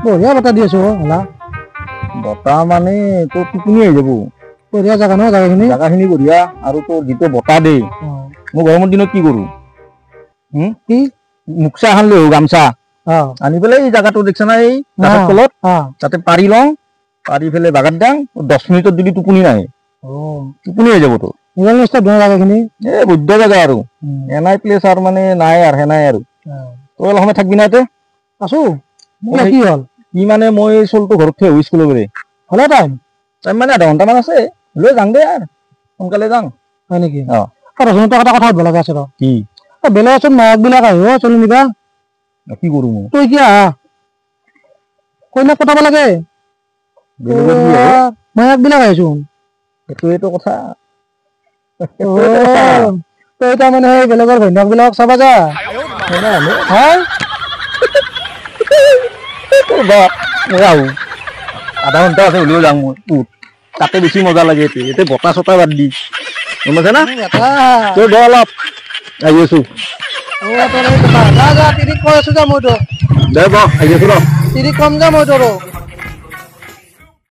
বঢ়িয়া বতাহ দি আছো হলা বতাহ মানে তোৰ টোপনি আহি যাব বঢ়িয়া জাগা ন জাগাখিনি বঢ়িয়া আৰু তোৰ যিটো বতাহ দেই মই গৰমৰ দিনত কি কৰো কি মুকচা এখন লৈ আহো গামচা আনি পেলাই এই জাগাটো দেখছা না এই গাছৰ তলত তাতে পাৰি লওঁ পাৰি পেলাই বাগাত দাং 10 মিনিটত যদি টোপনি নাহে টোপনি হৈ যাব তোৰ জাগাখিনি এই বৈদ্য জাগা আৰু এনাই প্লেচ আৰু মানে নাই আৰু সেনাই আৰু তই অলপ সময় থাকবি না ইয়াতে আছো কি হল কি মানে মই চলটো ঘৰত থৈ আহো স্কুলৰ পৰা হলে টাইম মানে আধা ঘণ্টামান আছে লৈ যাং দে আৰু সোনকালে যাং হয় নেকি ৰচোন এটা কথা সুধিব লগা আছে ৰ কি বেলেগ আছোন মায়াক বিলাক আহিব চলি নিবা কি কৰো মই তই কি আহা কইনাক পতাব লাগে মায়াক বিলাক আহিছোন সেইটোৱেটো কথা তই তাৰমানে সেই বেলেগৰ ঘৈণীয়েক বিলাক চাবা যা আধা ঘণ্টা আছে হ'লেও যাওঁ মই তাতে বেছি মজা লাগে এতিয়া বতাহ চতাহ বাদ দি গম পাইছা না তই ব অলপ আহি আছো তিৰিক কৈ আছো যা মই তোক দে ব আহি আছো ৰ তিৰিক কম যা মই তোৰ